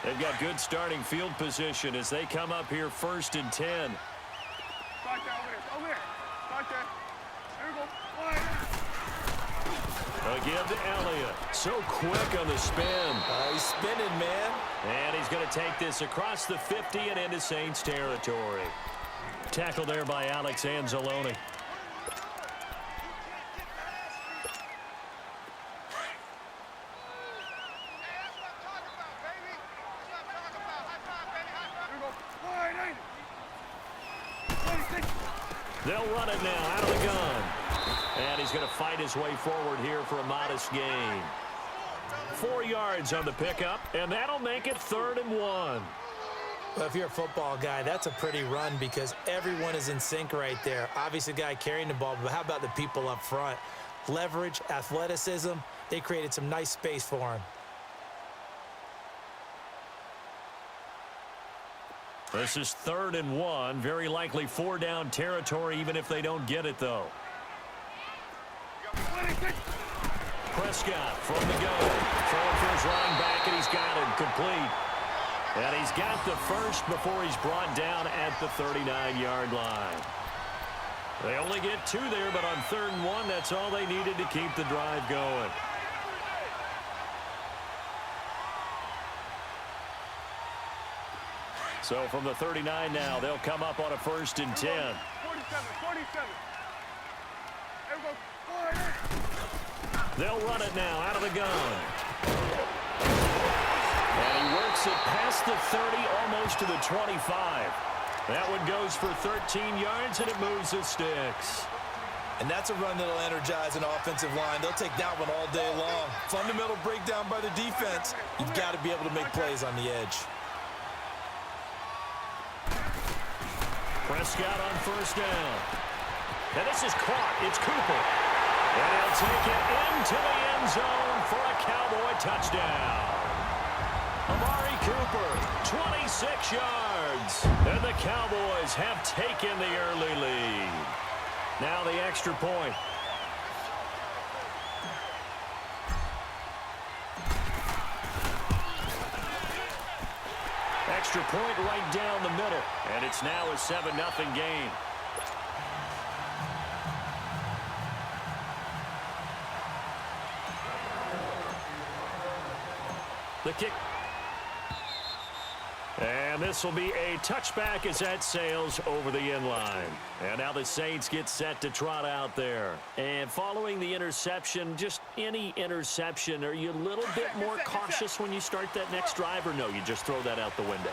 They've got good starting field position as they come up here 1st and 10. Again to Elliott. So quick on the spin. He's spinning, man. And he's going to take this across the 50 and into Saints territory. Tackle there by Alex Anzalone. They'll run it now out of the gun. And he's going to fight his way forward here for a modest gain. 4 yards on the pickup, and that'll make it 3rd and 1. Well, if you're a football guy, that's a pretty run because everyone is in sync right there. Obviously, the guy carrying the ball, but how about the people up front? Leverage, athleticism, they created some nice space for him. This is 3rd and 1. Very likely 4-down territory, even if they don't get it, though. Prescott from the go. Throwing for his running back, and he's got it complete. And he's got the first before he's brought down at the 39-yard line. They only get 2 there, but on 3rd and 1, that's all they needed to keep the drive going. So from the 39 now, they'll come up on a 1st and 10. 47. There we go. They'll run it now out of the gun. And he works it past the 30, almost to the 25. That one goes for 13 yards, and it moves the sticks. And that's a run that'll energize an offensive line. They'll take that one all day long. Fundamental breakdown by the defense. You've got to be able to make plays on the edge. Prescott on 1st down. And this is caught. It's Cooper. And he'll take it into the end zone for a Cowboy touchdown. Amari Cooper, 26 yards. And the Cowboys have taken the early lead. Now the extra point. Extra point right down the middle. And it's now a 7-0 game. The kick. And this will be a touchback as that sails over the end line. And now the Saints get set to trot out there. And following the interception, just any interception, are you a little bit more cautious when you start that next drive, or no, you just throw that out the window?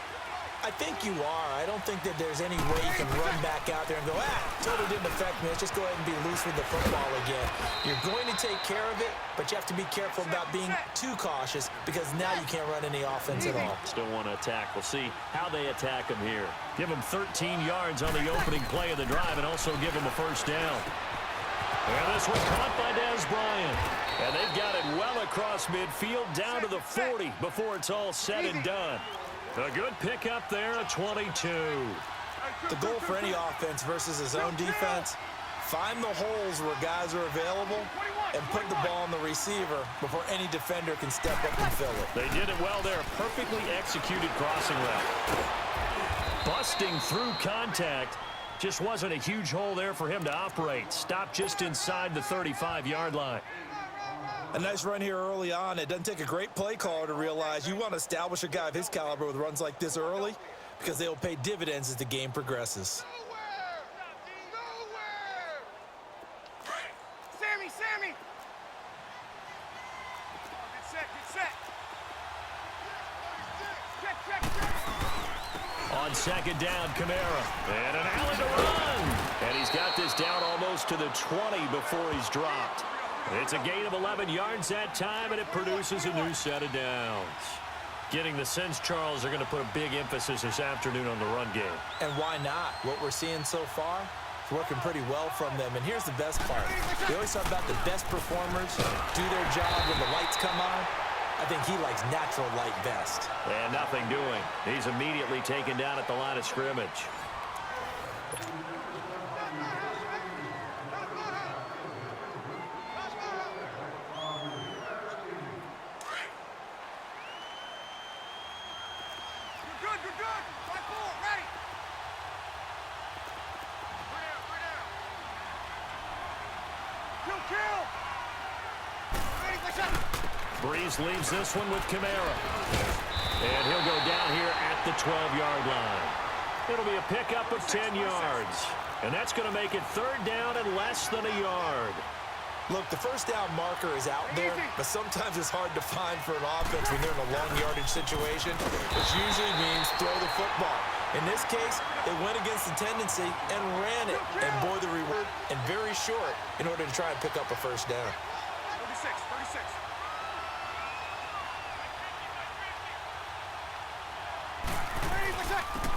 I think you are. I don't think that there's any way you can run back out there and go, totally didn't affect me. Let's just go ahead and be loose with the football again. You're going to take care of it, but you have to be careful about being too cautious because now you can't run any offense at all. Still want to attack. We'll see how they attack him here. Give him 13 yards on the opening play of the drive and also give him a 1st down. And this one caught by Dez Bryant. And they've got it well across midfield down to the 40 before it's all said and done. A good pickup there, a 22. The goal for any offense versus his own defense, find the holes where guys are available and put the ball on the receiver before any defender can step up and fill it. They did it well there. Perfectly executed crossing route. Busting through contact. Just wasn't a huge hole there for him to operate. Stopped just inside the 35-yard line. A nice run here early on. It doesn't take a great play caller to realize you want to establish a guy of his caliber with runs like this early because they will pay dividends as the game progresses. Sammy! Get set. Check. On 2nd down, Kamara. And an alley to run. And he's got this down almost to the 20 before he's dropped. It's a gain of 11 yards that time, and it produces a new set of downs. Getting the sense, Charles, are going to put a big emphasis this afternoon on the run game. And why not? What we're seeing so far is working pretty well from them. And here's the best part. We always talk about the best performers do their job when the lights come on. I think he likes natural light best. And nothing doing. He's immediately taken down at the line of scrimmage. Breeze leaves this one with Kamara. And he'll go down here at the 12-yard line. It'll be a pickup of 10 yards. And that's going to make it third down and less than a yard. Look, the first down marker is out there, but sometimes it's hard to find for an offense when they're in a long yardage situation, which usually means throw the football. In this case, they went against the tendency and ran it. And boy, the reward, and very short in order to try and pick up a first down. 36.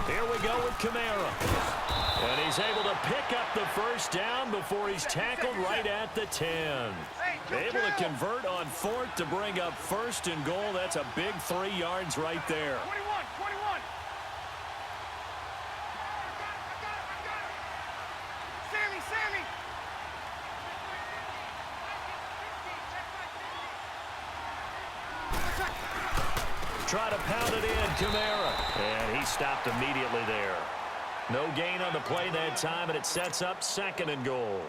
Here we go with Kamara. And he's able to pick up the first down before he's tackled right at the 10. Able to convert on fourth to bring up first and goal. That's a big 3 yards right there. 21. Sammy. Try to pound it in, Kamara. And he stopped immediately there. No gain on the play that time, and it sets up second and goal.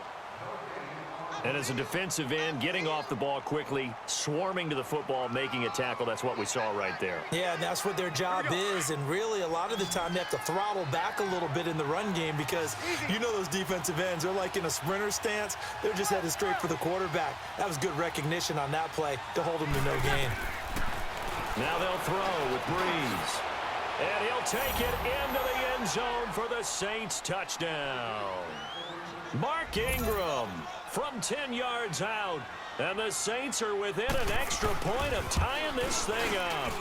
And as a defensive end, getting off the ball quickly, swarming to the football, making a tackle, that's what we saw right there. Yeah, and that's what their job is, and really a lot of the time they have to throttle back a little bit in the run game because you know those defensive ends, they're like in a sprinter stance. They're just headed straight for the quarterback. That was good recognition on that play to hold them to no gain. Now they'll throw with Breeze. And he'll take it into the end zone for the Saints touchdown. Mark Ingram from 10 yards out. And the Saints are within an extra point of tying this thing up.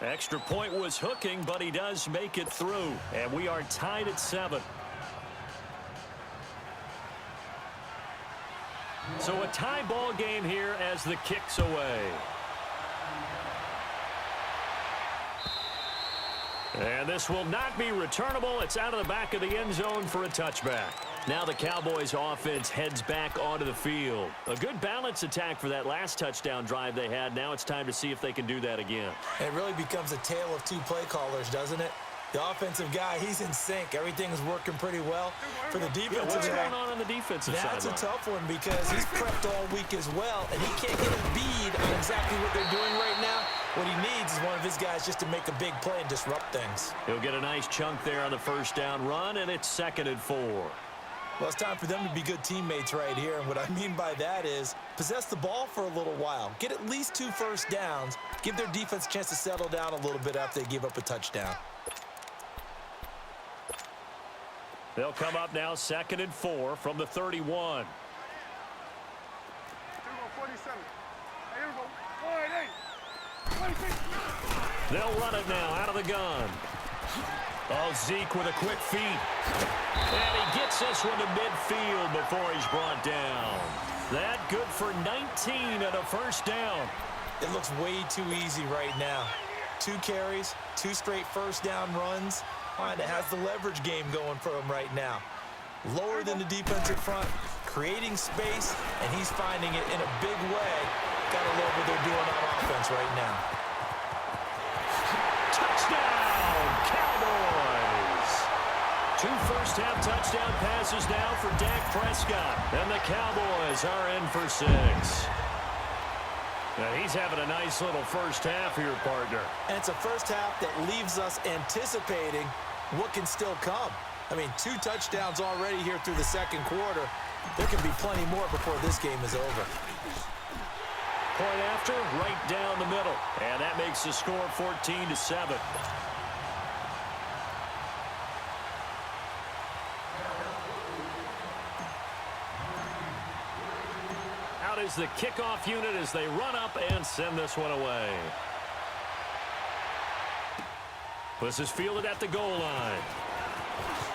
Extra point was hooking, but he does make it through. And we are tied at 7. So a tie ball game here as the kick's away. And this will not be returnable. It's out of the back of the end zone for a touchback. Now the Cowboys offense heads back onto the field. A good balance attack for that last touchdown drive they had. Now it's time to see if they can do that again. It really becomes a tale of 2 play callers, doesn't it? The offensive guy, he's in sync. Everything's working pretty well. For the defensive what's guy, going on the defensive side? that's a tough one because he's prepped all week as well, and he can't get a bead on exactly what they're doing right now. What he needs is one of his guys just to make a big play and disrupt things. He'll get a nice chunk there on the first down run, and it's 2nd and 4. Well, it's time for them to be good teammates right here, and what I mean by that is possess the ball for a little while. Get at least 2 first downs. Give their defense a chance to settle down a little bit after they give up a touchdown. They'll come up now 2nd and 4 from the 31. 47. Here we go. 26. They'll run it now out of the gun. Oh, Zeke with a quick feed. And he gets this one to midfield before he's brought down. That good for 19 and a first down. It looks way too easy right now. 2 carries, 2 straight first down runs. It has the leverage game going for him right now. Lower than the defensive front, creating space, and he's finding it in a big way. Gotta love what they're doing on offense right now. Touchdown, Cowboys! 2 first-half touchdown passes now for Dak Prescott. And the Cowboys are in for 6. Now he's having a nice little first half here, partner. And it's a first half that leaves us anticipating what can still come. I mean, 2 touchdowns already here through the second quarter. There can be plenty more before this game is over. Point after, right down the middle. And that makes the score 14-7. Out is the kickoff unit as they run up and send this one away. This is fielded at the goal line.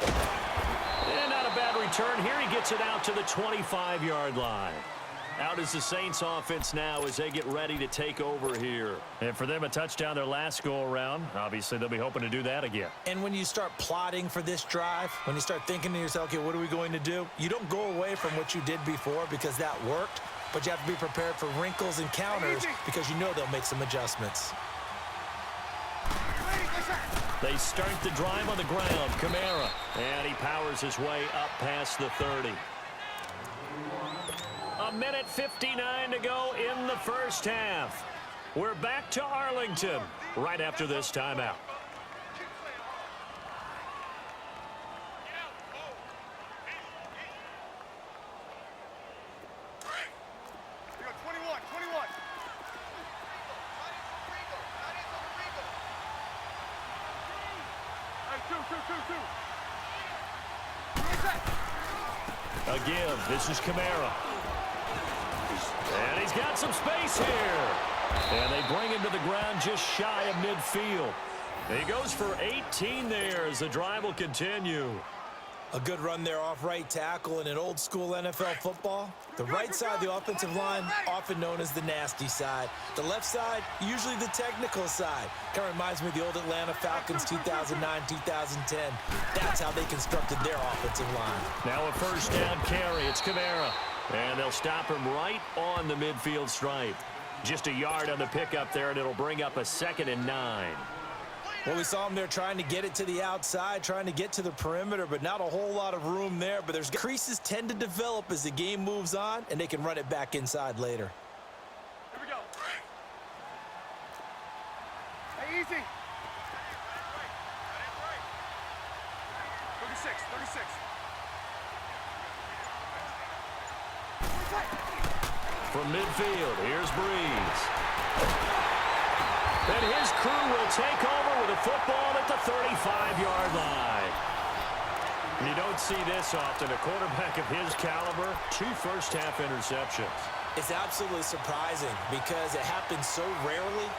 And not a bad return here. He gets it out to the 25-yard line. Out is the Saints offense now as they get ready to take over here. And for them, a touchdown their last go-around. Obviously, they'll be hoping to do that again. And when you start plotting for this drive, when you start thinking to yourself, okay, what are we going to do? You don't go away from what you did before because that worked, but you have to be prepared for wrinkles and counters because you know they'll make some adjustments. They start the drive on the ground. Kamara. And he powers his way up past the 30. A minute 59 to go in the first half. We're back to Arlington right after this timeout. You got 21, 21. Hey, two. A give. This is Kamara. And he's got some space here. And they bring him to the ground just shy of midfield. He goes for 18 there as the drive will continue. A good run there off right tackle in an old school NFL football. The right side of the offensive line, often known as the nasty side. The left side, usually the technical side. Kind of reminds me of the old Atlanta Falcons 2009, 2010. That's how they constructed their offensive line. Now a first down carry. It's Kamara. And they'll stop him right on the midfield stripe. Just a yard on the pickup there, and it'll bring up a 2nd and 9. Well, we saw him there trying to get it to the outside, trying to get to the perimeter, but not a whole lot of room there. But there's creases tend to develop as the game moves on, and they can run it back inside later. Here we go. Hey, easy. 36. From midfield, here's Breeze. And his crew will take over with a football at the 35-yard line. You don't see this often. A quarterback of his caliber, 2 first-half interceptions. It's absolutely surprising because it happens so rarely.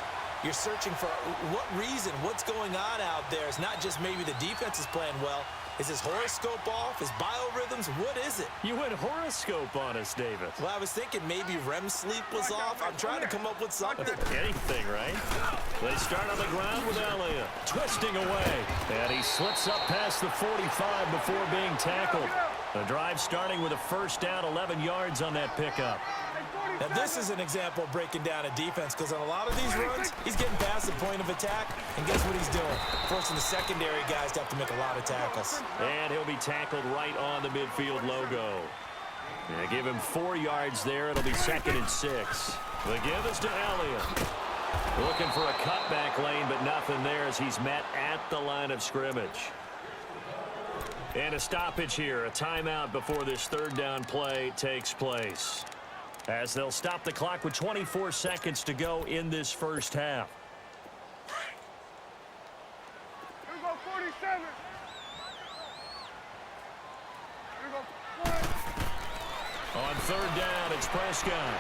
You're searching for what reason, what's going on out there. It's not just maybe the defense is playing well. Is his horoscope off? His biorhythms? What is it? You went horoscope on us, David. Well, I was thinking maybe REM sleep was off. I'm trying to come up with something. Anything, right? They start on the ground with Elliott, twisting away. And he slips up past the 45 before being tackled. The drive starting with a first down, 11 yards on that pickup. Now, this is an example of breaking down a defense because on a lot of these runs, he's getting past the point of attack, and guess what he's doing? Forcing the secondary guys to have to make a lot of tackles. And he'll be tackled right on the midfield logo. They give him 4 yards there. It'll be 2nd and 6. The give is to Elliott. Looking for a cutback lane, but nothing there as he's met at the line of scrimmage. And a stoppage here, a timeout before this 3rd down play takes place, as they'll stop the clock with 24 seconds to go in this first half. Here we go, 47. Here we go, 1. On 3rd down, it's Prescott.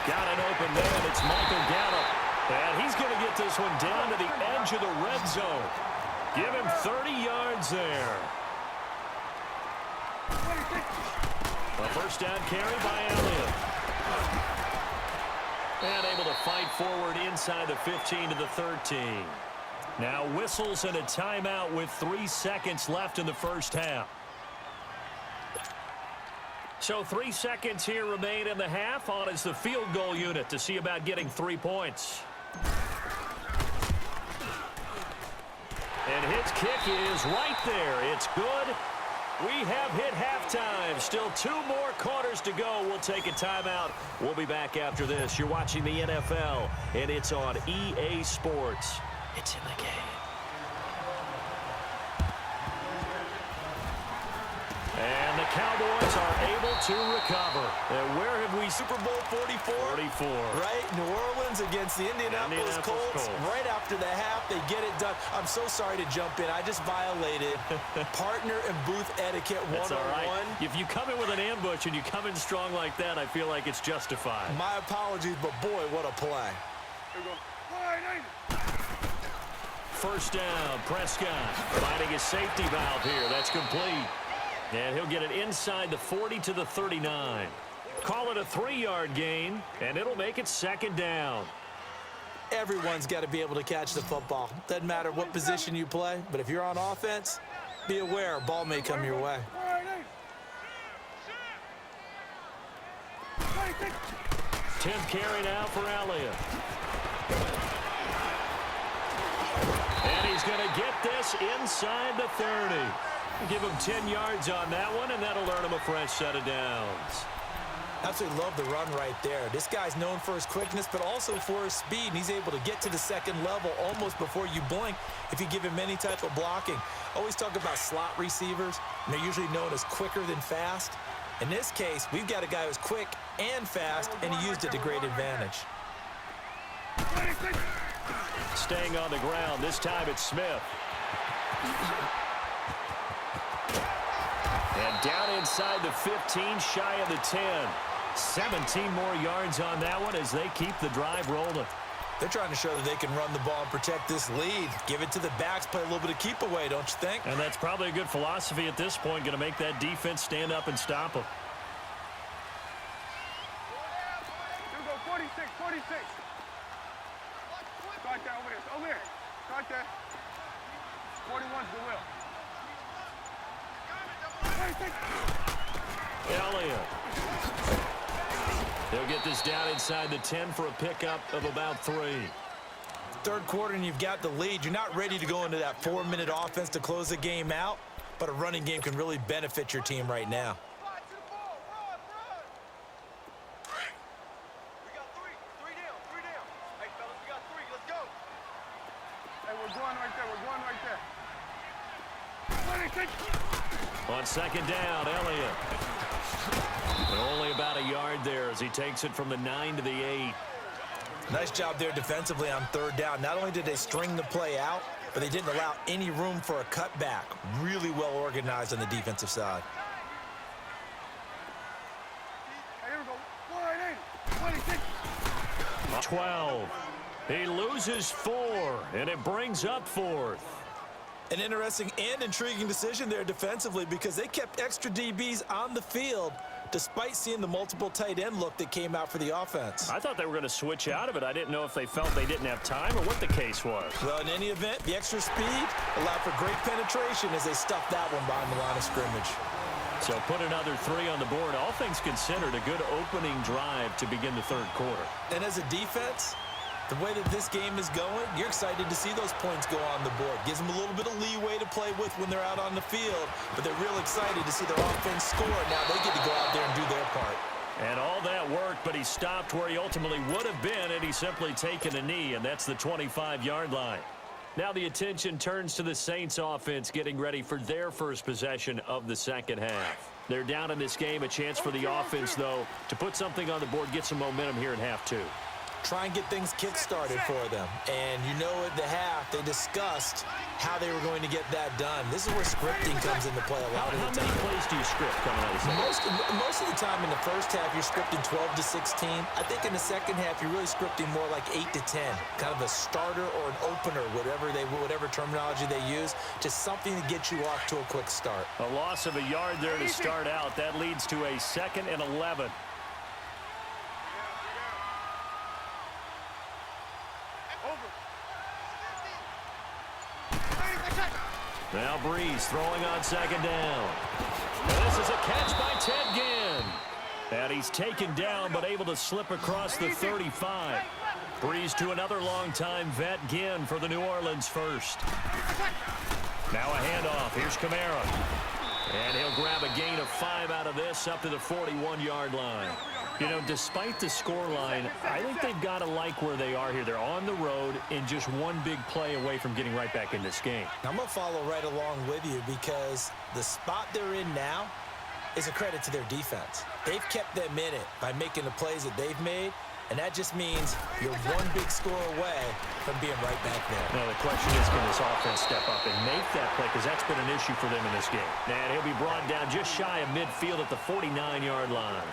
Got it open man. It's Michael Gallup. And he's going to get this one down to the edge of the red zone. Give him 30 yards there. A first down carry by Elliott. And able to fight forward inside the 15 to the 13. Now whistles and a timeout with 3 seconds left in the first half. So 3 seconds here remain in the half. On is the field goal unit to see about getting 3 points. And his kick is right there. It's good. We have hit halftime. Still 2 more quarters to go. We'll take a timeout. We'll be back after this. You're watching the NFL, and it's on EA Sports. It's in the game. And the Cowboys are able to recover. And where have we Super Bowl 44? 44. Right? New Orleans against the Indianapolis Colts. Right after the half, they get it done. I'm so sorry to jump in. I just violated partner and booth etiquette 101. That's all right. If you come in with an ambush and you come in strong like that, I feel like it's justified. My apologies, but boy, what a play. Here we go, 180. First down, Prescott finding his safety valve here. That's complete. And he'll get it inside the 40 to the 39. Call it a 3-yard gain, and it'll make it 2nd down. Everyone's got to be able to catch the football. Doesn't matter what position you play, but if you're on offense, be aware a ball may come your way. 10th carry now for Elliott. And he's going to get this inside the 30. Give him 10 yards on that one, and that'll earn him a fresh set of downs. Absolutely love the run right there. This guy's known for his quickness, but also for his speed. And he's able to get to the second level almost before you blink if you give him any type of blocking. Always talk about slot receivers, and they're usually known as quicker than fast. In this case, we've got a guy who's quick and fast, and he used it to great advantage. Staying on the ground, this time it's Smith. And down inside the 15, shy of the 10. 17 more yards on that one as they keep the drive rolling. They're trying to show that they can run the ball and protect this lead. Give it to the backs, play a little bit of keep away, don't you think? And that's probably a good philosophy at this point, going to make that defense stand up and stop them. Here we go, 46, 46. Start that over there, over there. Start that. 41's the will. Elliott. They'll get this down inside the 10 for a pickup of about 3. Third quarter and you've got the lead. You're not ready to go into that 4-minute offense to close the game out, but a running game can really benefit your team right now. We got 3. 3 down. 3 down. Hey, fellas, we got 3. Let's go. Hey, we're going right there. We're going right there. 26. On second down, Elliott. But only about a yard there as he takes it from the 9 to the 8. Nice job there defensively on third down. Not only did they string the play out, but they didn't allow any room for a cutback. Really well organized on the defensive side. Hey, here we go. 180. 26. 12. He loses 4, and it brings up 4th. An interesting and intriguing decision there defensively because they kept extra DBs on the field despite seeing the multiple tight end look that came out for the offense. I thought they were going to switch out of it. I didn't know if they felt they didn't have time or what the case was. Well, in any event, the extra speed allowed for great penetration as they stuffed that one behind the line of scrimmage. So put another 3 on the board. All things considered, a good opening drive to begin the third quarter. And as a defense, the way that this game is going, you're excited to see those points go on the board. Gives them a little bit of leeway to play with when they're out on the field, but they're real excited to see their offense score. Now they get to go out there and do their part. And all that worked, but he stopped where he ultimately would have been, and he's simply taken a knee, and that's the 25-yard line. Now the attention turns to the Saints offense getting ready for their first possession of the second half. They're down in this game, a chance for the offense, though, to put something on the board, get some momentum here in half 2. Try and get things kick-started for them. And you know at the half, they discussed how they were going to get that done. This is where scripting comes into play a lot of the time. How many plays do you script coming out of the second? Most of the time in the first half, you're scripting 12 to 16. I think in the second half, you're really scripting more like 8 to 10. Kind of a starter or an opener, whatever terminology they use. Just something to get you off to a quick start. A loss of a yard there to start out. That leads to a 2nd and 11. Now Breeze throwing on second down. And this is a catch by Ted Ginn. And he's taken down but able to slip across the 35. Breeze to another longtime vet, Ginn, for the New Orleans first. Now a handoff. Here's Kamara. And he'll grab a gain of 5 out of this up to the 41-yard line. You know, despite the scoreline, I think they've got to like where they are here. They're on the road and just one big play away from getting right back in this game. I'm going to follow right along with you because the spot they're in now is a credit to their defense. They've kept them in it by making the plays that they've made, and that just means you're one big score away from being right back there. Now, the question is, can this offense step up and make that play? Because that's been an issue for them in this game. And he'll be brought down just shy of midfield at the 49-yard line.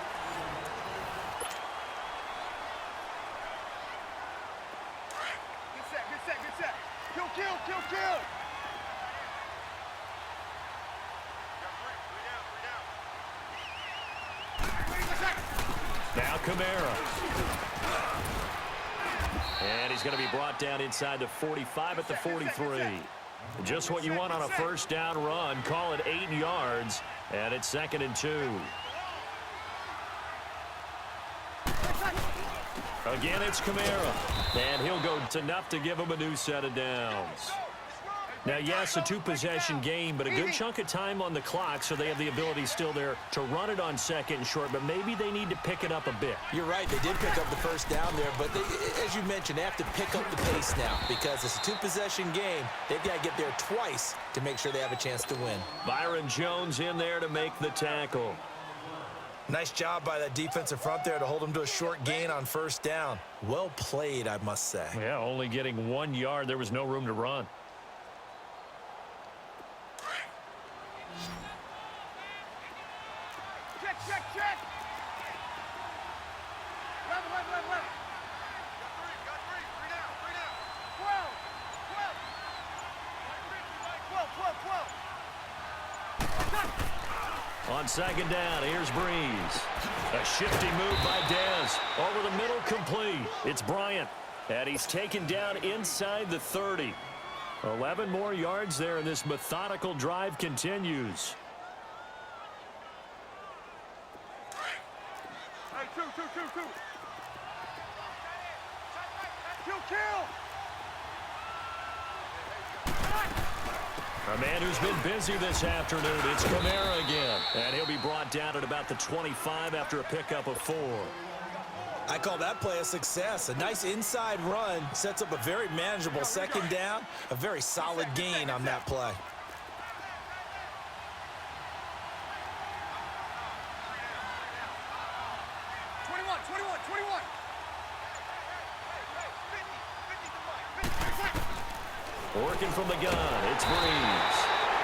Kill! Now Kamara. And he's going to be brought down inside the 45 at the 43. Just what you want on a first down run. Call it 8 yards. And it's 2nd and 2. Again, it's Kamara. And he'll go enough to give him a new set of downs. Now, yes, a two-possession game, but a good chunk of time on the clock, so they have the ability still there to run it on second and short, but maybe they need to pick it up a bit. You're right. They did pick up the first down there, but as you mentioned, they have to pick up the pace now because it's a two-possession game. They've got to get there twice to make sure they have a chance to win. Byron Jones in there to make the tackle. Nice job by that defensive front there to hold them to a short gain on first down. Well played, I must say. Yeah, only getting 1 yard. There was no room to run. Check. Left. Got three down. 12. On second down, here's Breeze. A shifty move by Dez. Over the middle, complete. It's Bryant. And he's taken down inside the 30. 11 more yards there, and this methodical drive continues. Hey, two. Kill. A man who's been busy this afternoon, it's Kamara again. And he'll be brought down at about the 25 after a pickup of 4. I call that play a success. A nice inside run sets up a very manageable second down. A very solid gain on that play. Working from the gun, it's Breeze.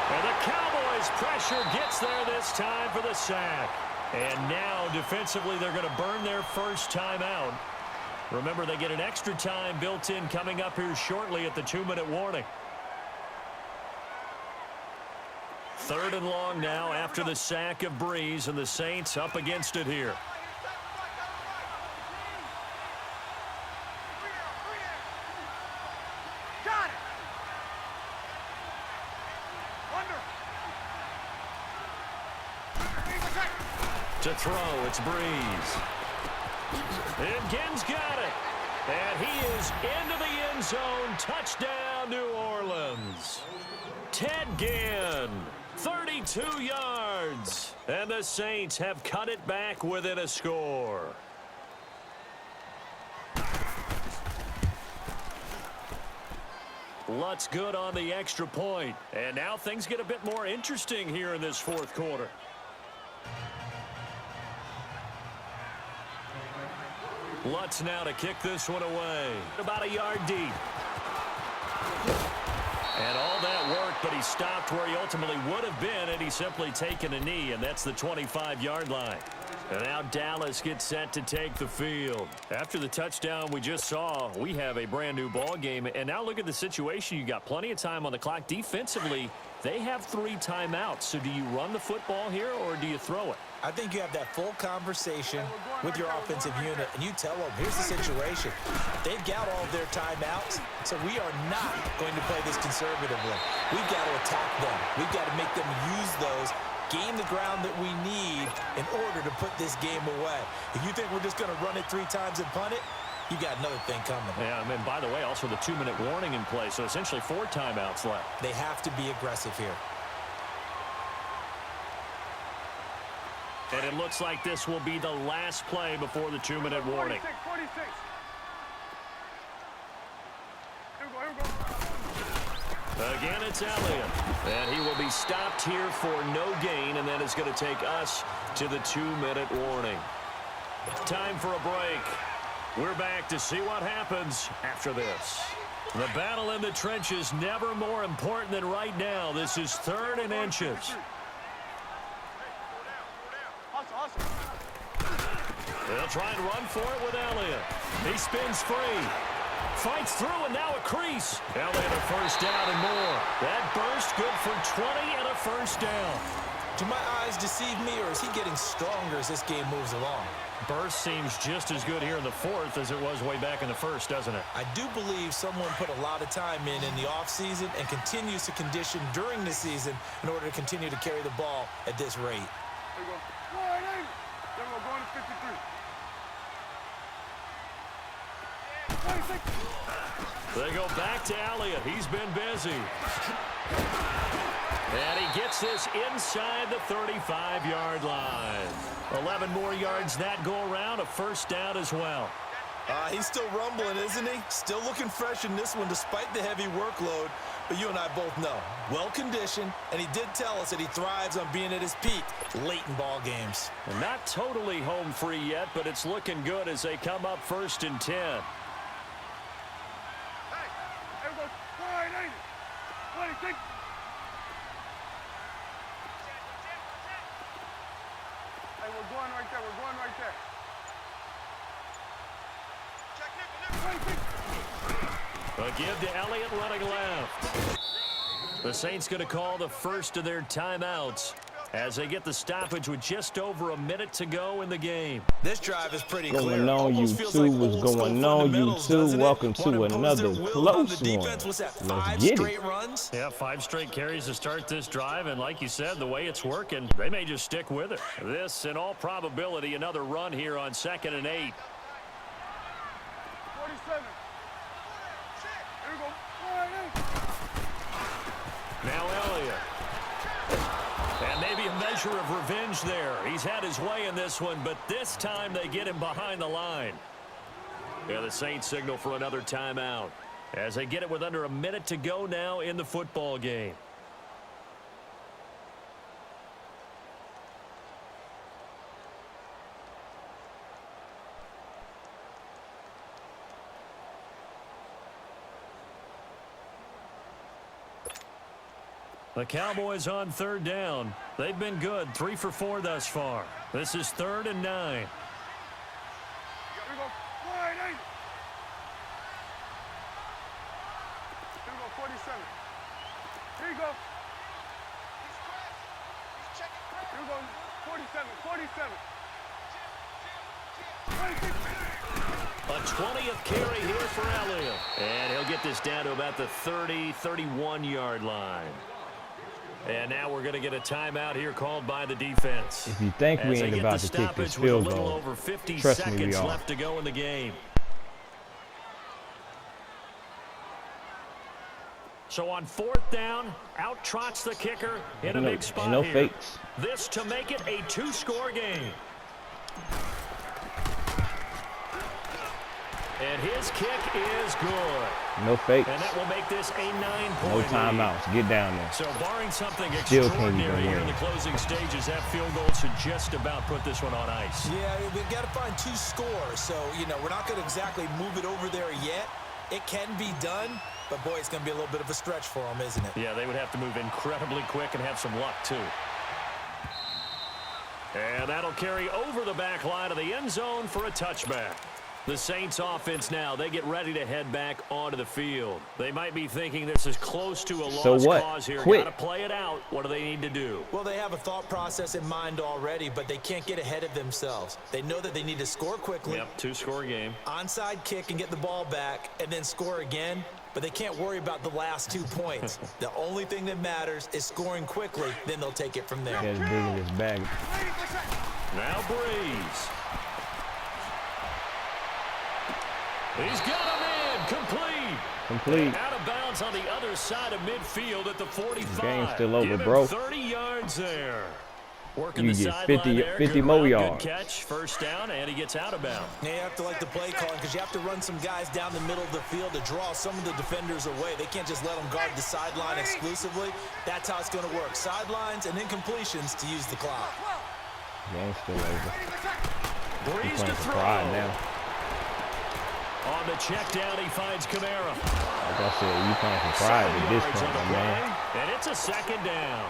And the Cowboys pressure gets there this time for the sack. And now defensively they're going to burn their first time out. Remember, they get an extra time built in coming up here shortly at the 2-minute warning. 3rd and long now after the sack of Breeze, and the Saints up against it here. To throw, it's Breeze. And Ginn's got it. And he is into the end zone. Touchdown, New Orleans. Ted Ginn, 32 yards. And the Saints have cut it back within a score. Lutz good on the extra point. And now things get a bit more interesting here in this 4th quarter. Lutz now to kick this one away. About a yard deep. And all that work, but he stopped where he ultimately would have been, and he's simply taken a knee, and that's the 25-yard line. And now Dallas gets set to take the field. After the touchdown we just saw, we have a brand-new ball game. And now look at the situation. You got plenty of time on the clock. Defensively, they have 3 timeouts. So do you run the football here, or do you throw it? I think you have that full conversation with your offensive unit, and you tell them, here's the situation. They've got all of their timeouts, so we are not going to play this conservatively. We've got to attack them. We've got to make them use those, gain the ground that we need in order to put this game away. If you think we're just going to run it 3 times and punt it, you got another thing coming. Yeah, I mean, by the way, also the 2-minute warning in play, so essentially 4 timeouts left. They have to be aggressive here. And it looks like this will be the last play before the 2-minute warning. 46. Here we go. Again, it's Elliott. And he will be stopped here for no gain, and then it's going to take us to the 2-minute warning. Time for a break. We're back to see what happens after this. The battle in the trenches never more important than right now. This is 3rd and inches. They'll try and run for it with Elliott. He spins free. Fights through, and now a crease. Elliott a first down and more. That burst good for 20 and a first down. Do my eyes deceive me, or is he getting stronger as this game moves along? Burst seems just as good here in the 4th as it was way back in the 1st, doesn't it? I do believe someone put a lot of time in the offseason and continues to condition during the season in order to continue to carry the ball at this rate. There we go. Then we're going to 53. They go back to Elliott. He's been busy. And he gets this inside the 35-yard line. 11 more yards that go around, a first down as well. He's still rumbling, isn't he? Still looking fresh in this one despite the heavy workload. But you and I both know, well-conditioned, and he did tell us that he thrives on being at his peak late in ball games. And not totally home free yet, but it's looking good as they come up 1st and 10. Hey, everybody, 480. 26. Hey, we're going right there. We're going right there. A give to Elliott running left. The Saints going to call the first of their timeouts as they get the stoppage with just over a minute to go in the game. This drive is pretty clear. Going on YouTube, what's going on YouTube? Welcome to another close one. Let's get it. Yeah, 5 straight carries to start this drive, and like you said, the way it's working, they may just stick with it. This, in all probability, another run here on 2nd and 8. 47. Here we go. 480. Now Elliott. And maybe a measure of revenge there. He's had his way in this one, but this time they get him behind the line. Yeah, the Saints signal for another timeout as they get it with under a minute to go now in the football game. The Cowboys on 3rd down. They've been good, 3 for 4 thus far. This is 3rd and 9. Here we go. 480. Here we go. 47. Here you go. Here we go. 47. 47. 26. A 20th carry here for Elliott. And he'll get this down to about the 30, 31-yard line. And now we're going to get a timeout here called by the defense. If you think we ain't about to kick this field goal, over 50 trust me, we seconds are. left to go in the game. So on 4th down, out trots the kicker in a big spot no here. fakes. This to make it a 2-score game. And his kick is good. No fakes. And that will make this a 9-point No timeouts. Get down there. So barring something Still can't even extraordinary here in win. the closing stages, that field goal should just about put this one on ice. Yeah, we've got to find 2 scores. So, you know, we're not going to exactly move it over there yet. It can be done, but boy, it's going to be a little bit of a stretch for them, isn't it? Yeah, they would have to move incredibly quick and have some luck, too. And that'll carry over the back line of the end zone for a touchback. The Saints offense now, they get ready to head back onto the field. They might be thinking this is close to a lost cause here. Quit. Got to play it out. What do they need to do? Well, they have a thought process in mind already, but they can't get ahead of themselves. They know that they need to score quickly. Yep, 2-score game. Onside kick and get the ball back and then score again, but they can't worry about the last 2 points. The only thing that matters is scoring quickly, then they'll take it from there. He's bringing his bag. Now Breeze. He's got him in. Complete. Out of bounds on the other side of midfield at the 45. Game's still over, Give him bro. 30 yards there. Working You the get sideline 50 there. 50 Good more route, yards. Good catch. First down, and he gets out of bounds. Now you have to like the play calling because you have to run some guys down the middle of the field to draw some of the defenders away. They can't just let them guard the sideline exclusively. That's how it's going to work. Sidelines and incompletions to use the clock. Game's still over. Breeze to Playing for throw. pride now. On the check down, he finds Kamara. Like I said, you playing for pride at this 7 yards on point, the my man. play, and it's a 2nd down.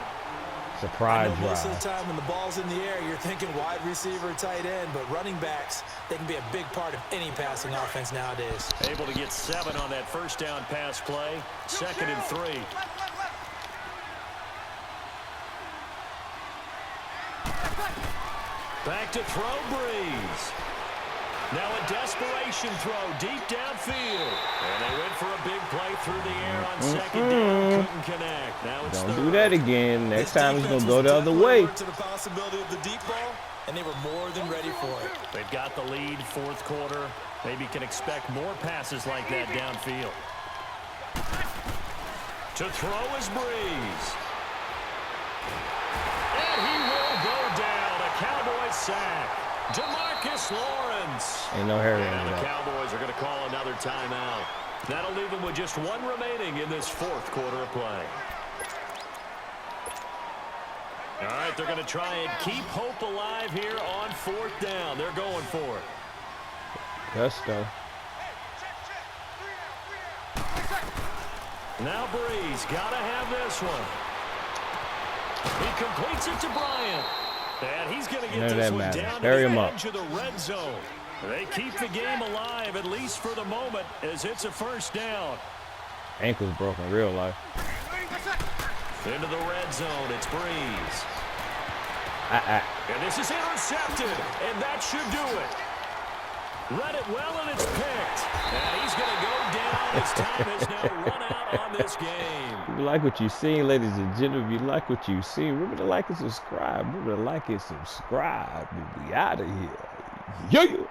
Surprise Most of the drive. time when the ball's in the air, you're thinking wide receiver, tight end, but running backs, they can be a big part of any passing offense nowadays. Able to get 7 on that first down pass play. 2nd and 3. Back to throw, Breeze. Now a desperation throw deep downfield. And they went for a big play through the air on 2nd down. Couldn't connect. Now it's Don't 3rd. do that again. Next This time it's defense going to go was the other definitely way. alert to the possibility of the deep ball, and they were more than ready for it. They've got the lead, 4th quarter. Maybe can expect more passes like that downfield. To throw is Breeze. And he will go down. A Cowboys sack. DeMarcus Lawrence. Ain't no hurry And on the that. Cowboys are going to call another timeout. That'll leave them with just one remaining in this fourth quarter of play. All right, they're going to try and keep hope alive here on fourth down. They're going for it. Let's go. Now Breeze, got to have this one. He completes it to Bryant. And he's going to get this one down to the edge of the red zone. They keep the game alive, at least for the moment, as it's a first down. Ankle's broken, real life. Into the red zone, it's Breeze. And this is intercepted, and that should do it. Read it well, and it's picked. And he's going to go down. His time has now run out on this game. If you like what you seen, ladies and gentlemen, if you like what you seen, remember to like and subscribe. Remember to like and subscribe. We'll be out of here. Yeah.